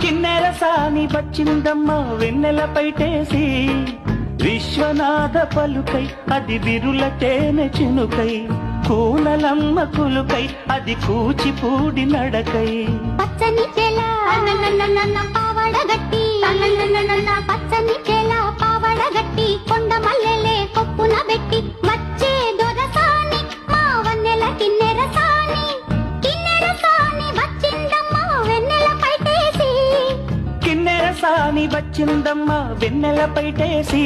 కిన్నెర సాని వచ్చిందమ్మ వెన్నెల పైటేసి విశ్వనాథ పలుకై అది బిరుల తేనె చినుకై కూనలమ్మ కులుకై అది కూచిపూడి నడకై పచ్చని చెల పావడగట్టి పచ్చని చెల పావడగట్టి కొండ మల్లెలే కొప్పున పెట్టి వచ్చే దొరసాని మా వన్నెల కిన్నెర సాని వచ్చిందమ్మ వెన్నెల పైటేసి కిన్నెర సాని వచ్చిందమ్మ వెన్నెల పైటేసి